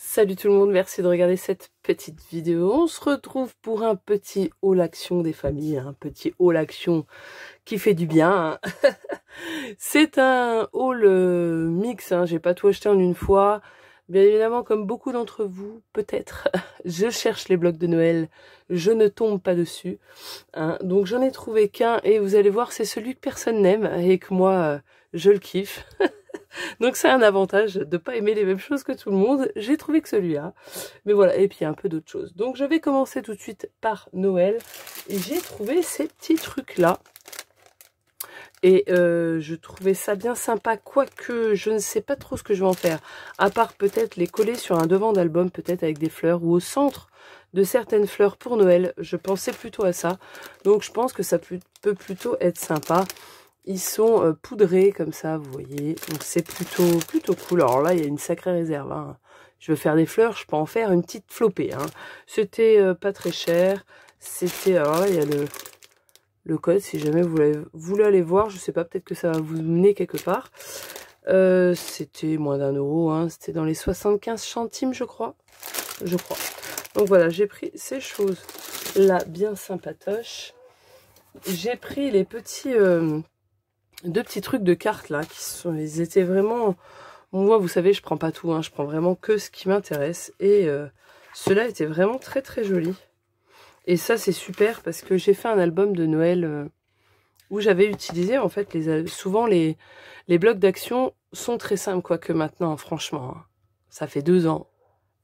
Salut tout le monde, merci de regarder cette petite vidéo. On se retrouve pour un petit haul action des familles, un petit haul action qui fait du bien. C'est un haul mix, j'ai pas tout acheté en une fois. Bien évidemment, comme beaucoup d'entre vous, peut-être, je cherche les blocs de Noël, je ne tombe pas dessus. Donc j'en ai trouvé qu'un et vous allez voir, c'est celui que personne n'aime et que moi, je le kiffe. Donc c'est un avantage de pas aimer les mêmes choses que tout le monde. J'ai trouvé que celui-là. Mais voilà, et puis il y a un peu d'autres choses. Donc je vais commencer tout de suite par Noël. Et j'ai trouvé ces petits trucs-là. Et je trouvais ça bien sympa, quoique je ne sais pas trop ce que je vais en faire. À part peut-être les coller sur un devant d'album, peut-être avec des fleurs, ou au centre de certaines fleurs pour Noël. Je pensais plutôt à ça. Donc je pense que ça peut plutôt être sympa. Ils sont poudrés comme ça, vous voyez. Donc c'est plutôt cool. Alors là, il y a une sacrée réserve. Je veux faire des fleurs, je peux en faire une petite flopée. C'était pas très cher. C'était... Alors là, il y a le code, si jamais vous voulez aller voir. Je sais pas, peut-être que ça va vous mener quelque part. C'était moins d'1 €. C'était dans les 75 centimes, je crois. Donc voilà, j'ai pris ces choses-là bien sympatoches. J'ai pris les petits... deux petits trucs de cartes là, ils étaient vraiment... Moi, vous savez, je prends pas tout, je prends vraiment que ce qui m'intéresse. Et ceux-là étaient vraiment très très jolis. Et ça, c'est super parce que j'ai fait un album de Noël où j'avais utilisé, en fait, souvent les blocs d'action sont très simples, quoique maintenant, franchement, ça fait 2 ans.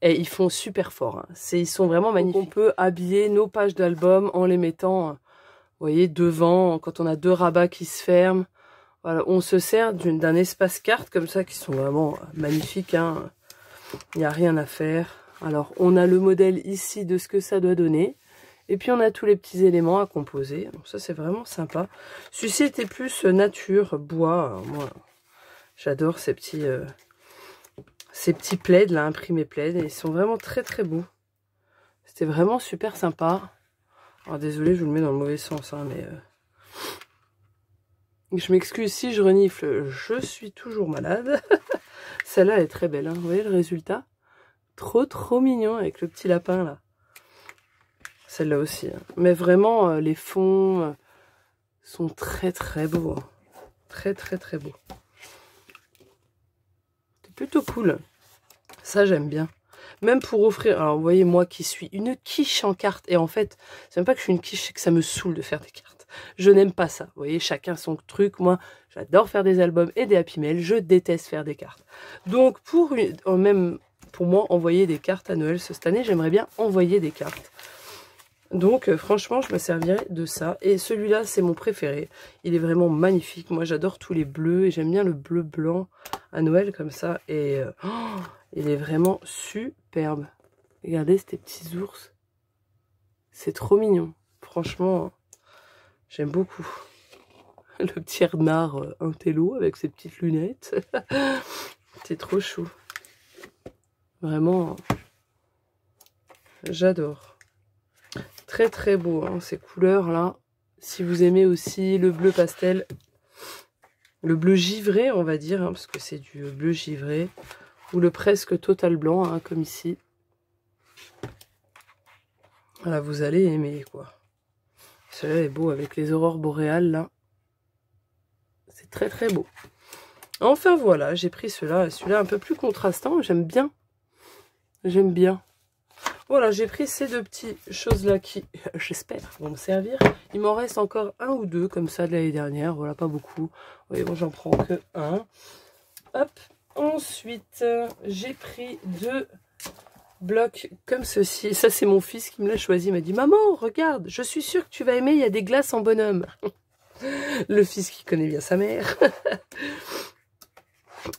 Et ils font super fort. Ils sont vraiment magnifiques. Donc on peut habiller nos pages d'album en les mettant, vous voyez, devant, quand on a 2 rabats qui se ferment. Voilà, on se sert d'un espace carte comme ça qui sont vraiment magnifiques. Il n'y a rien à faire. Alors, on a le modèle ici de ce que ça doit donner. Et puis, on a tous les petits éléments à composer. Donc, ça, c'est vraiment sympa. Celui-ci était plus nature, bois. Alors, moi, j'adore ces petits plaids là, imprimés plaids. Et ils sont vraiment très, très beaux. C'était vraiment super sympa. Alors, désolé, je vous le mets dans le mauvais sens, mais... Je m'excuse si je renifle, je suis toujours malade. Celle-là, elle est très belle, Vous voyez le résultat? Trop mignon avec le petit lapin, là. Celle-là aussi. Mais vraiment, les fonds sont très beaux. Très beaux. C'est plutôt cool. Ça, j'aime bien. Même pour offrir... Alors, vous voyez, moi qui suis une quiche en cartes. Et en fait, c'est même pas que je suis une quiche, c'est que ça me saoule de faire des cartes. Je n'aime pas ça. Vous voyez, chacun son truc. Moi, j'adore faire des albums et des happy mail. Je déteste faire des cartes. Donc, même pour moi, envoyer des cartes à Noël cette année, j'aimerais bien envoyer des cartes. Donc, franchement, je me servirai de ça. Et celui-là, c'est mon préféré. Il est vraiment magnifique. Moi, j'adore tous les bleus. Et j'aime bien le bleu blanc à Noël comme ça. Et il est vraiment superbe. Regardez ces petits ours. C'est trop mignon. Franchement... J'aime beaucoup. Le petit renard intello avec ses petites lunettes. C'est trop chou. Vraiment, j'adore. Très beau, ces couleurs-là. Si vous aimez aussi le bleu pastel, le bleu givré, on va dire, parce que c'est du bleu givré, ou le presque total blanc, comme ici. Voilà, vous allez aimer, quoi. Celui-là est beau avec les aurores boréales, là. C'est très beau. Enfin, voilà, j'ai pris celui-là un peu plus contrastant. J'aime bien. Voilà, j'ai pris ces deux petites choses-là qui, j'espère, vont me servir. Il m'en reste encore 1 ou 2, comme ça, de l'année dernière. Voilà, pas beaucoup. Vous voyez, bon, j'en prends que 1. Hop. Ensuite, j'ai pris 2 blocs comme ceci. Ça, c'est mon fils qui me l'a choisi. Il m'a dit, maman, regarde, je suis sûre que tu vas aimer, il y a des glaces en bonhomme. Le fils qui connaît bien sa mère.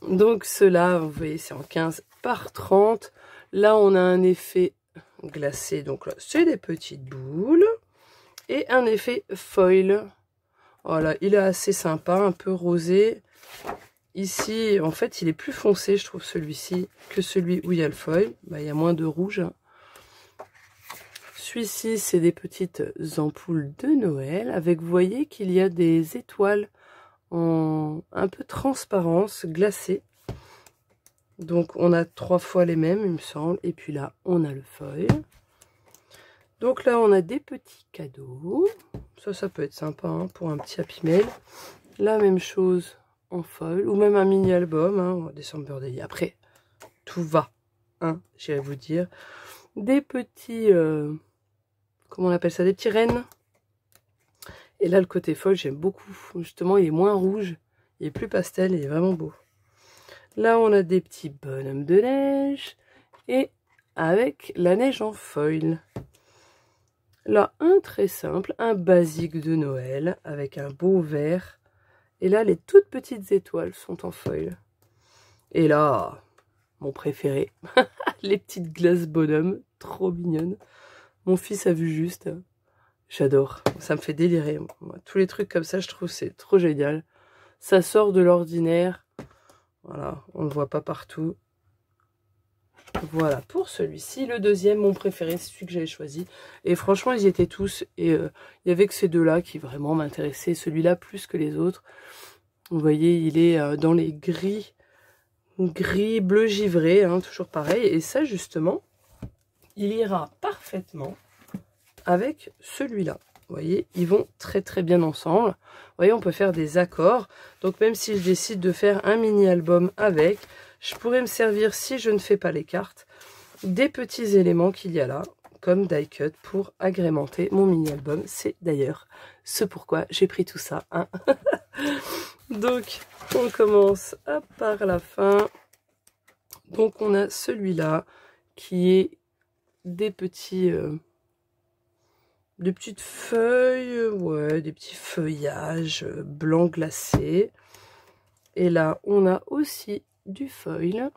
Donc, ceux-là, vous voyez, c'est en 15 par 30. Là, on a un effet glacé. Donc là, c'est des petites boules. Et un effet foil. Voilà, il est assez sympa, un peu rosé. Ici, en fait, il est plus foncé, je trouve, celui-ci, que celui où il y a le foil. Il y a moins de rouge. Celui-ci, c'est des petites ampoules de Noël. Avec, vous voyez qu'il y a des étoiles en un peu transparence, glacées. Donc on a 3 fois les mêmes, il me semble. Et puis là, on a le foil. Donc là, on a des petits cadeaux. Ça peut être sympa hein, pour un petit Happy Mail. La même chose en foil. Ou même un mini-album. Hein, December Day. Après, tout va. Hein, j'irai vous dire. Des petits... comment on appelle ça? Des petits rennes. Et là, le côté foil, j'aime beaucoup. Justement, il est moins rouge. Il est plus pastel. Il est vraiment beau. Là, on a des petits bonhommes de neige. Et avec la neige en foil. Là, un très simple, un basique de Noël avec un beau vert. Et là, les toutes petites étoiles sont en foil. Et là, mon préféré, les petites glaces bonhommes, trop mignonnes. Mon fils a vu juste. J'adore, ça me fait délirer. Moi, tous les trucs comme ça, je trouve c'est trop génial. Ça sort de l'ordinaire. Voilà, on ne le voit pas partout. Voilà, pour celui-ci, le deuxième, mon préféré, c'est celui que j'avais choisi. Et franchement, ils y étaient tous. Et il n'y avait que ces deux-là qui vraiment m'intéressaient. Celui-là plus que les autres. Vous voyez, il est dans les gris bleu givré, hein, toujours pareil. Et ça, justement, il ira parfaitement avec celui-là. Vous voyez, ils vont très très bien ensemble. Vous voyez, on peut faire des accords. Donc même si je décide de faire un mini-album avec... Je pourrais me servir, si je ne fais pas les cartes, des petits éléments qu'il y a là, comme die cut, pour agrémenter mon mini-album. C'est d'ailleurs ce pourquoi j'ai pris tout ça. Hein. Donc, on commence par la fin. Donc, on a celui-là qui est des petits... des petites feuilles, ouais, des petits feuillages blancs glacés. Et là, on a aussi... du foil.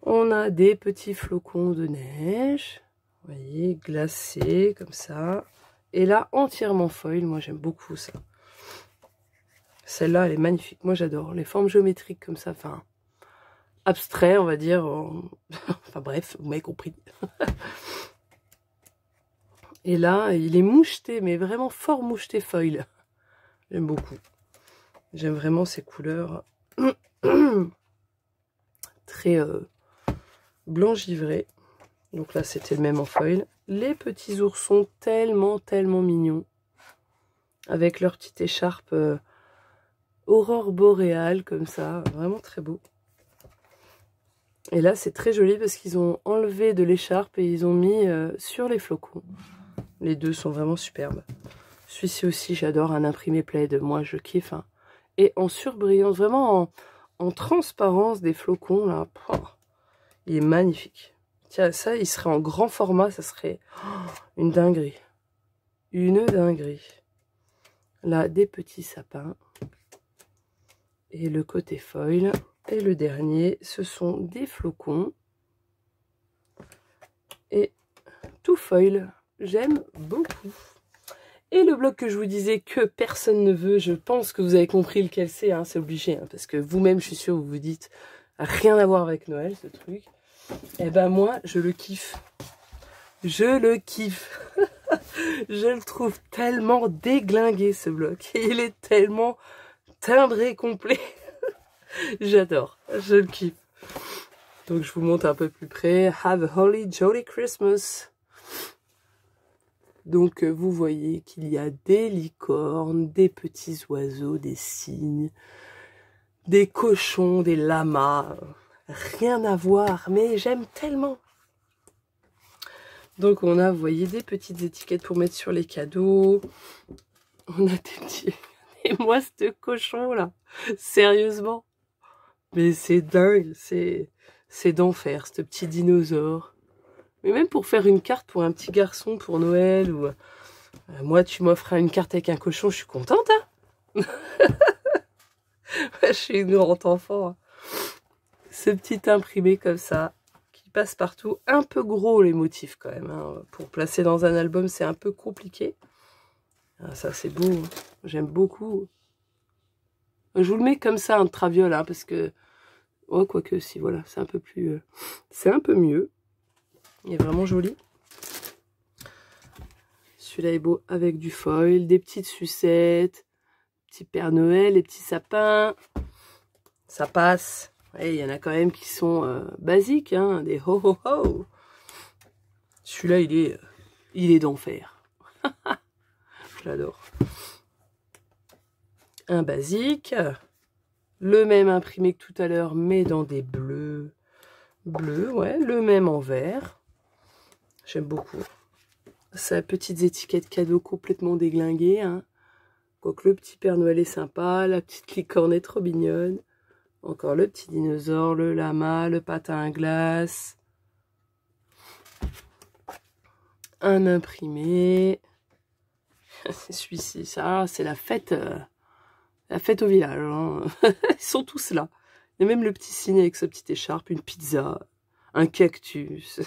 On a des petits flocons de neige, vous voyez, glacés comme ça. Et là, entièrement foil, moi j'aime beaucoup ça. Celle-là, elle est magnifique, moi j'adore. Les formes géométriques comme ça, enfin, abstrait, on va dire. Enfin bref, vous m'avez compris. Et là, il est moucheté, mais vraiment fort moucheté foil. J'aime beaucoup. J'aime vraiment ces couleurs. Très blanc givré. Donc là, c'était le même en foil. Les petits oursons tellement mignons. Avec leur petite écharpe aurore boréale, comme ça. Vraiment très beau. Et là, c'est très joli parce qu'ils ont enlevé de l'écharpe et ils ont mis sur les flocons. Les deux sont vraiment superbes. Celui-ci aussi, j'adore un imprimé plaid. Moi, je kiffe. Hein. Et en surbrillance, vraiment en transparence des flocons, là. Oh, il est magnifique. Tiens, ça, il serait en grand format, ça serait une dinguerie. Une dinguerie. Là, des petits sapins. Et le côté foil. Et le dernier, ce sont des flocons. Et tout foil. J'aime beaucoup. Et le bloc que je vous disais que personne ne veut, je pense que vous avez compris lequel c'est, hein, c'est obligé. Hein, parce que vous-même, je suis sûre, vous vous dites, rien à voir avec Noël, ce truc. Et ben moi, je le kiffe. Je le kiffe. Je le trouve tellement déglingué, ce bloc. Il est tellement timbré complet. J'adore, je le kiffe. Donc je vous montre un peu plus près. Have a holly jolly Christmas. Donc vous voyez qu'il y a des licornes, des petits oiseaux, des cygnes, des cochons, des lamas. Rien à voir, mais j'aime tellement. Donc on a, vous voyez, des petites étiquettes pour mettre sur les cadeaux. On a des petits... Et moi, ce cochon là, sérieusement. Mais c'est dingue, c'est d'enfer, ce petit dinosaure. Mais même pour faire une carte pour un petit garçon pour Noël, ou moi tu m'offres une carte avec un cochon, je suis contente. Hein. Je suis une grande enfant. Hein. Ce petit imprimé comme ça, qui passe partout. Un peu gros les motifs quand même. Hein. Pour placer dans un album, c'est un peu compliqué. Ah, ça c'est beau, hein. J'aime beaucoup. Je vous le mets comme ça, un traviole, hein, parce que... Oh, quoique si, voilà, c'est un peu plus... c'est un peu mieux. Il est vraiment joli. Celui-là est beau avec du foil, des petites sucettes, petit Père Noël, les petits sapins. Ça passe. Et il y en a quand même qui sont basiques, hein, des ho ho ho. Celui-là, il est d'enfer. Je l'adore. Un basique. Le même imprimé que tout à l'heure, mais dans des bleus. Bleu, ouais. Le même en vert. J'aime beaucoup. Sa petite étiquette cadeau complètement déglinguée. Hein. Quoique le petit Père Noël est sympa. La petite licorne est trop mignonne. Encore le petit dinosaure, le lama, le patin à glace. Un imprimé. C'est celui-ci. Ça, c'est la fête au village. Hein. Ils sont tous là. Il y a même le petit cygne avec sa petite écharpe, une pizza, un cactus.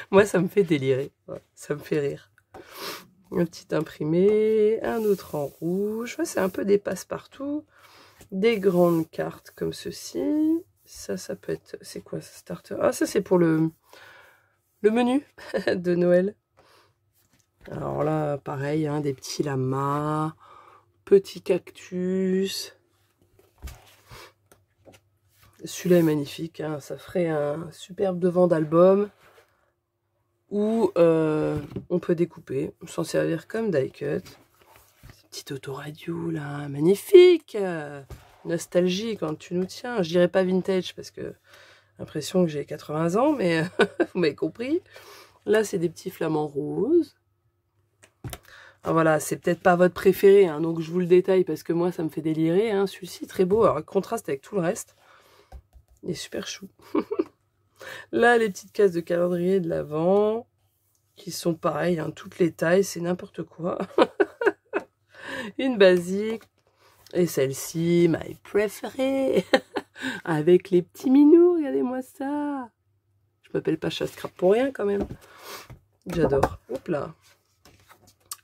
Moi, ça me fait délirer. Ouais, ça me fait rire. Un petit imprimé, un autre en rouge. Ouais, c'est un peu des passe-partout. Des grandes cartes comme ceci. Ça peut être... C'est quoi ce starter? Ah, ça, c'est pour le menu de Noël. Alors là, pareil, hein, des petits lamas, petits cactus. Celui-là est magnifique. Hein, ça ferait un superbe devant d'album où on peut découper, s'en servir comme die cut. Petite autoradio là, magnifique, nostalgie quand tu nous tiens. Je dirais pas vintage parce que l'impression que j'ai 80 ans, mais vous m'avez compris. Là, c'est des petits flamants roses. Alors voilà, c'est peut-être pas votre préféré, hein, donc je vous le détaille parce que moi, ça me fait délirer. Hein. Celui-ci, très beau, alors contraste avec tout le reste. Il est super chou. Là, les petites cases de calendrier de l'Avent qui sont pareilles, hein, toutes les tailles, c'est n'importe quoi. Une basique. Et celle-ci, my préférée. Avec les petits minous, regardez-moi ça. Je m'appelle pas Chasse-Crabe pour rien quand même. J'adore. Hop là.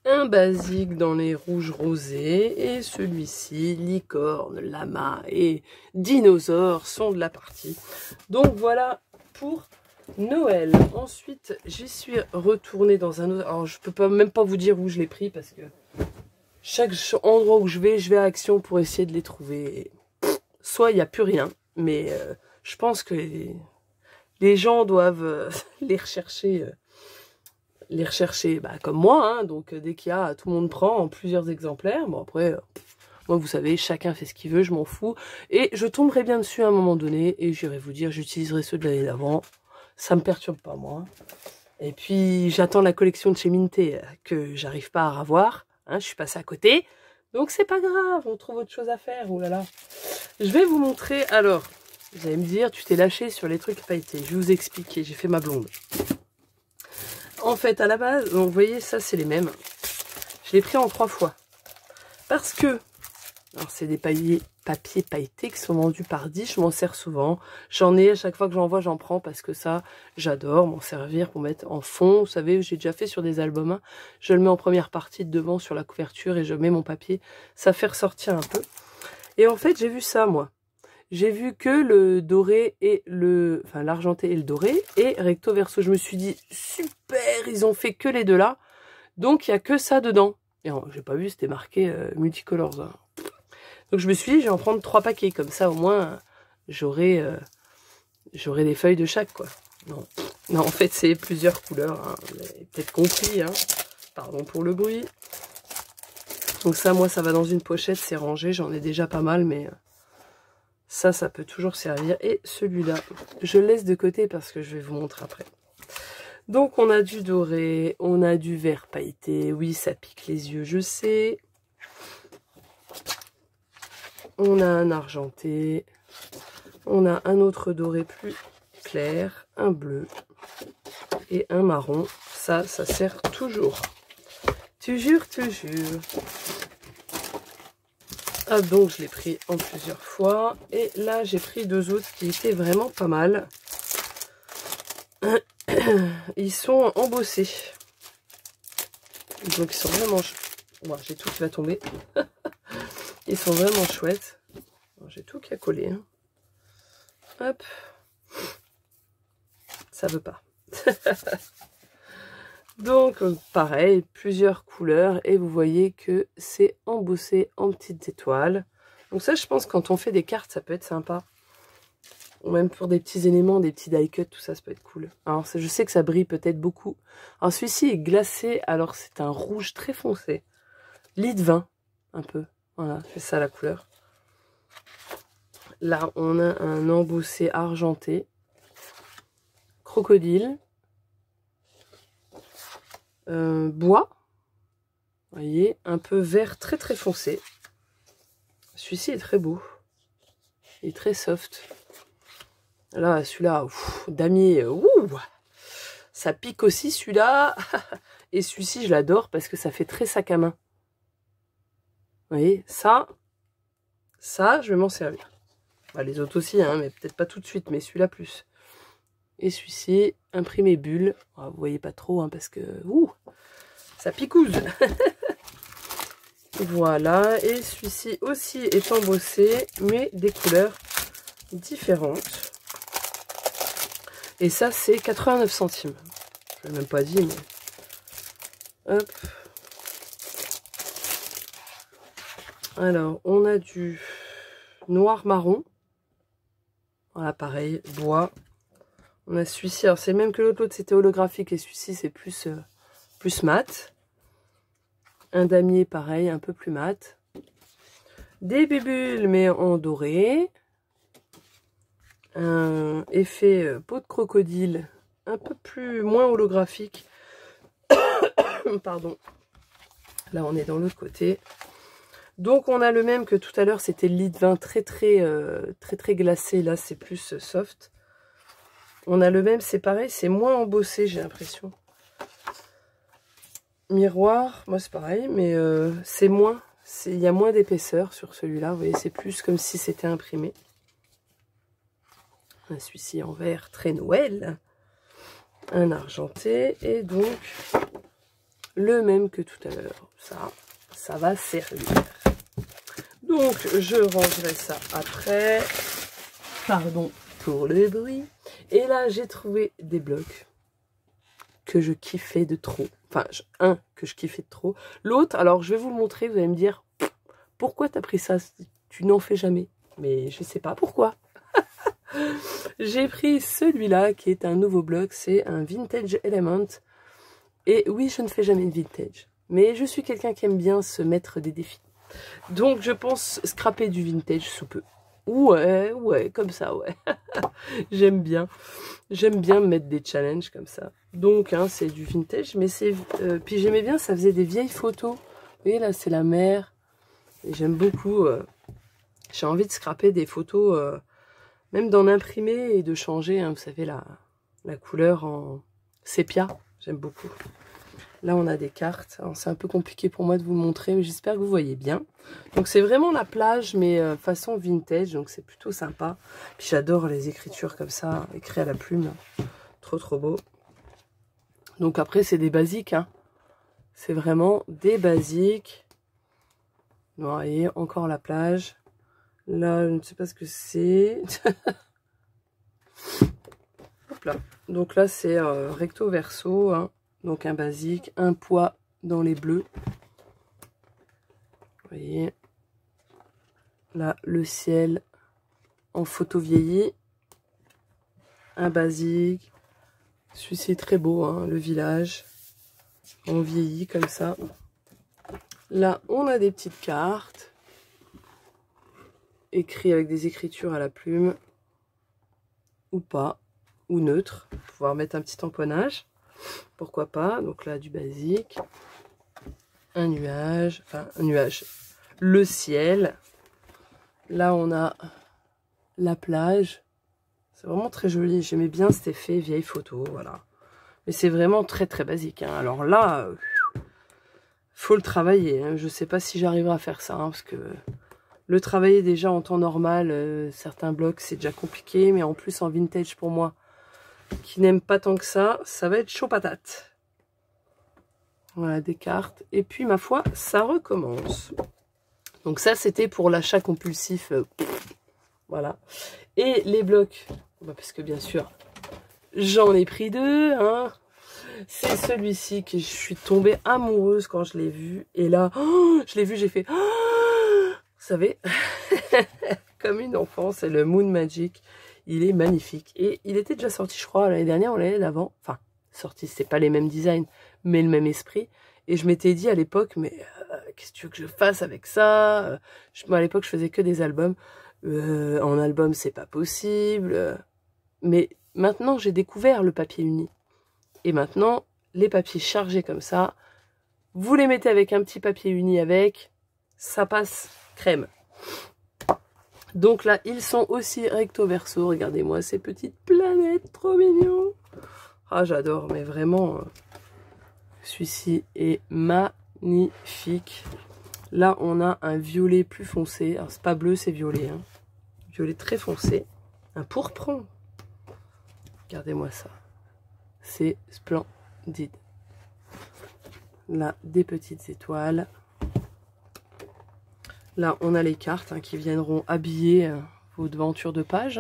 Un basique dans les rouges rosés. Et celui-ci, licorne, lama et dinosaure sont de la partie. Donc voilà pour Noël. Ensuite, j'y suis retournée dans un autre... Alors, je peux même pas vous dire où je l'ai pris parce que chaque endroit où je vais à Action pour essayer de les trouver. Soit il n'y a plus rien, mais je pense que les gens doivent les rechercher bah, comme moi. Hein, donc dès qu'il y a, tout le monde prend en plusieurs exemplaires. Bon après, moi vous savez, chacun fait ce qu'il veut, je m'en fous. Et je tomberai bien dessus à un moment donné et j'irai vous dire, j'utiliserai ceux de l'année d'avant. Ça me perturbe pas moi. Et puis j'attends la collection de chez Minté que j'arrive pas à avoir. Hein, je suis passée à côté. Donc c'est pas grave, on trouve autre chose à faire. Oulala. Je vais vous montrer. Alors, vous allez me dire, tu t'es lâché sur les trucs pailletés. Je vais vous expliquer, j'ai fait ma blonde. En fait, à la base, donc, vous voyez, ça c'est les mêmes. Je l'ai pris en 3 fois. Parce que, alors c'est des papiers pailletés qui sont vendus par 10, je m'en sers souvent. J'en ai, à chaque fois que j'en vois, j'en prends parce que ça, j'adore m'en servir pour mettre en fond. Vous savez, j'ai déjà fait sur des albums. Hein. Je le mets en première partie de devant sur la couverture et je mets mon papier. Ça fait ressortir un peu. Et en fait, j'ai vu ça, moi. J'ai vu que le doré et le... Enfin, l'argenté et le doré et recto verso. Je me suis dit, super, ils ont fait que les deux là. Donc, il n'y a que ça dedans. Et j'ai pas vu, c'était marqué multicolores. Hein. Donc, je me suis dit, je vais en prendre 3 paquets. Comme ça, au moins, j'aurai des feuilles de chaque, quoi. Non, non, en fait, c'est plusieurs couleurs. Hein. Vous avez peut-être compris. Hein. Pardon pour le bruit. Donc ça, moi, ça va dans une pochette, c'est rangé. J'en ai déjà pas mal, mais ça peut toujours servir. Et celui-là, je le laisse de côté parce que je vais vous montrer après. Donc, on a du doré, on a du vert pailleté. Oui, ça pique les yeux, je sais. On a un argenté. On a un autre doré plus clair, un bleu et un marron. Ça sert toujours. Toujours. Ah, donc je l'ai pris en plusieurs fois. Et là, j'ai pris 2 autres qui étaient vraiment pas mal. Ils sont embossés. Donc ils sont vraiment... Bon, j'ai tout qui va tomber. Ils sont vraiment chouettes. J'ai tout qui a collé. Hein. Hop. Ça veut pas. Donc pareil, plusieurs couleurs. Et vous voyez que c'est embossé en petites étoiles. Donc ça, je pense, quand on fait des cartes, ça peut être sympa. Ou même pour des petits éléments, des petits die cut, tout ça, ça peut être cool. Alors, je sais que ça brille peut-être beaucoup. Alors, celui-ci est glacé. Alors, c'est un rouge très foncé. Lit de vin, un peu. Voilà, c'est ça la couleur. Là, on a un embossé argenté. Crocodile. Bois. Vous voyez, un peu vert très très foncé. Celui-ci est très beau. Il est très soft. Là, celui-là, damier, ça pique aussi celui-là. Et celui-ci, je l'adore parce que ça fait très sac à main. Vous voyez, ça, je vais m'en servir. Bah, les autres aussi, hein, mais peut-être pas tout de suite, mais celui-là plus. Et celui-ci, imprimé bulle. Oh, vous voyez pas trop, hein, parce que, ça picouse. Voilà, et celui-ci aussi est embossé, mais des couleurs différentes. Et ça, c'est 89 centimes. Je ne l'ai même pas dit, mais... Hop. Alors, on a du noir-marron. Voilà, pareil, bois. On a celui-ci, alors c'est le même que l'autre, c'était holographique, et celui-ci, c'est plus mat. Un damier, pareil, un peu plus mat. Des bibules, mais en doré. Un effet peau de crocodile, un peu moins holographique. Pardon. Là, on est dans l'autre côté. Donc, on a le même que tout à l'heure, c'était le lit de vin très glacé. Là, c'est plus soft. On a le même, c'est pareil, c'est moins embossé, j'ai l'impression. Miroir, moi c'est pareil, mais c'est moins. Il y a moins d'épaisseur sur celui-là. Vous voyez, c'est plus comme si c'était imprimé. Celui-ci en vert, très Noël. Un argenté. Et donc, le même que tout à l'heure. Ça va servir. Donc, je rangerai ça après. Pardon pour le bruit. Et là, j'ai trouvé des blocs que je kiffais de trop. Enfin, un que je kiffais de trop. L'autre, alors je vais vous le montrer, vous allez me dire, pourquoi t'as pris ça? Tu n'en fais jamais. Mais je sais pas pourquoi. J'ai pris celui-là qui est un nouveau bloc, c'est un Vintage Element. Et oui, je ne fais jamais de vintage. Mais je suis quelqu'un qui aime bien se mettre des défis. Donc je pense scraper du vintage sous peu. Ouais, comme ça, ouais. J'aime bien. J'aime bien me mettre des challenges comme ça. Donc, hein, c'est du vintage, mais c'est... puis j'aimais bien, ça faisait des vieilles photos. Vous voyez, là, c'est la mer. Et j'aime beaucoup... j'ai envie de scraper des photos, même d'en imprimer et de changer, hein, vous savez, la couleur en sépia. J'aime beaucoup. Là, on a des cartes. C'est un peu compliqué pour moi de vous montrer, mais j'espère que vous voyez bien. Donc, c'est vraiment la plage, mais façon vintage. Donc, c'est plutôt sympa. Puis, j'adore les écritures comme ça, écrites à la plume. Trop, trop beau. Donc, après, c'est des basiques. Hein. C'est vraiment des basiques. Vous voyez, encore la plage. Là, je ne sais pas ce que c'est. Hop là. Donc, là, c'est recto verso, hein. Donc un basique, un poids dans les bleus. Vous voyez. Là, le ciel en photo vieillie. Un basique. Celui-ci est très beau, hein, le village. En vieilli comme ça. Là, on a des petites cartes. Écrites avec des écritures à la plume. Ou pas. Ou neutre. Pour pouvoir mettre un petit tamponnage. Pourquoi pas, donc là du basique, un nuage, le ciel, là on a la plage, c'est vraiment très joli, j'aimais bien cet effet vieille photo, voilà, mais c'est vraiment très très basique, hein. Alors là, faut le travailler, hein. Je sais pas si j'arriverai à faire ça, hein, parce que le travailler déjà en temps normal, certains blocs c'est déjà compliqué, mais en plus en vintage pour moi, qui n'aime pas tant que ça va être chaud patate. Voilà, des cartes. Et puis, ma foi, ça recommence. Donc ça, c'était pour l'achat compulsif. Voilà. Et les blocs, bah, parce que bien sûr, j'en ai pris deux. Hein. C'est celui-ci que je suis tombée amoureuse quand je l'ai vu. Et là, je l'ai vu, j'ai fait... vous savez, comme une enfant, c'est le Moon Magic. Il est magnifique. Et il était déjà sorti, je crois, l'année dernière ou l'année d'avant. Enfin, sorti, c'est pas les mêmes designs, mais le même esprit. Et je m'étais dit à l'époque, mais qu'est-ce que tu veux que je fasse avec ça? Moi, à l'époque, je faisais que des albums. En album, c'est pas possible. Mais maintenant, j'ai découvert le papier uni. Et maintenant, les papiers chargés comme ça, vous les mettez avec un petit papier uni avec, ça passe crème. Donc là, ils sont aussi recto verso. Regardez-moi ces petites planètes, trop mignons. Ah, j'adore, mais vraiment, celui-ci est magnifique. Là, on a un violet plus foncé. Alors, c'est pas bleu, c'est violet. Hein. Violet très foncé. Un pourpre. Regardez-moi ça. C'est splendide. Là, des petites étoiles. Là, on a les cartes qui viendront habiller vos devantures de page.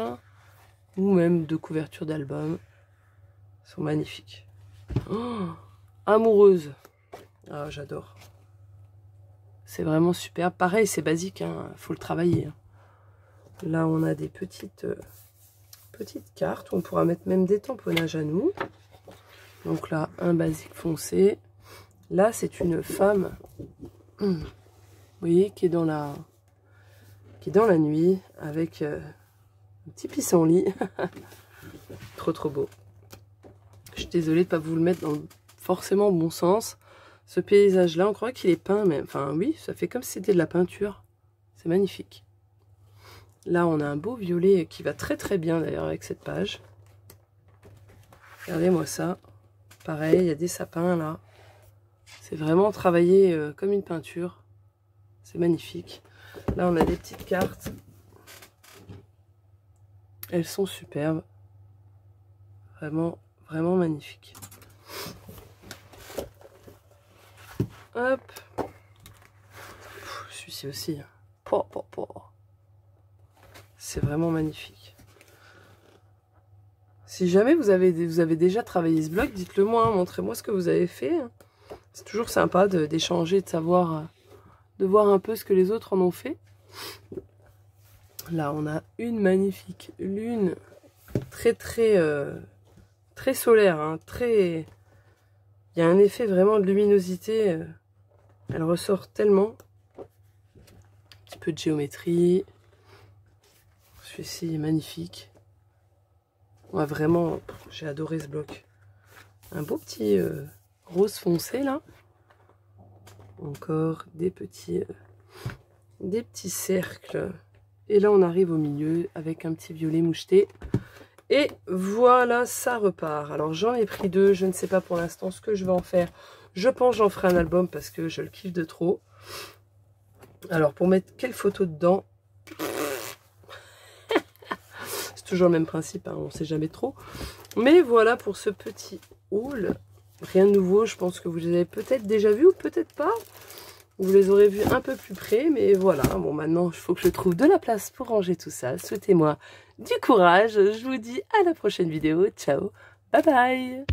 Ou même de couverture d'album. Elles sont magnifiques. Oh, amoureuse. Ah, j'adore. C'est vraiment super. Pareil, c'est basique. Faut le travailler. Là, on a des petites cartes. Où on pourra mettre même des tamponnages à nous. Donc là, un basique foncé. Là, c'est une femme, vous voyez, qui est dans la nuit, avec un petit pissenlit. Trop beau. Je suis désolée de ne pas vous le mettre dans forcément le bon sens. Ce paysage-là, on croit qu'il est peint même. Enfin, oui, ça fait comme si c'était de la peinture. C'est magnifique. Là, on a un beau violet qui va très bien d'ailleurs avec cette page. Regardez-moi ça. Pareil, il y a des sapins là. C'est vraiment travaillé comme une peinture. C'est magnifique. Là, on a des petites cartes. Elles sont superbes. Vraiment magnifiques. Hop. Celui-ci aussi. C'est vraiment magnifique. Si jamais vous avez déjà travaillé ce bloc, dites-le moi, montrez-moi ce que vous avez fait. C'est toujours sympa d'échanger, de savoir, de voir un peu ce que les autres en ont fait. Là, on a une magnifique lune, très solaire, très... Il y a un effet vraiment de luminosité, elle ressort tellement. Un petit peu de géométrie. Celui-ci est magnifique. Ouais, vraiment, j'ai adoré ce bloc. Un beau petit rose foncé là. Encore des petits cercles. Et là, on arrive au milieu avec un petit violet moucheté. Et voilà, ça repart. Alors, j'en ai pris deux. Je ne sais pas pour l'instant ce que je vais en faire. Je pense que j'en ferai un album parce que je le kiffe de trop. Alors, pour mettre quelle photo dedans? C'est toujours le même principe, on ne sait jamais trop. Mais voilà pour ce petit haul. Rien de nouveau, je pense que vous les avez peut-être déjà vus ou peut-être pas. Vous les aurez vus un peu plus près, mais voilà. Bon, maintenant, il faut que je trouve de la place pour ranger tout ça. Souhaitez-moi du courage. Je vous dis à la prochaine vidéo. Ciao, bye bye.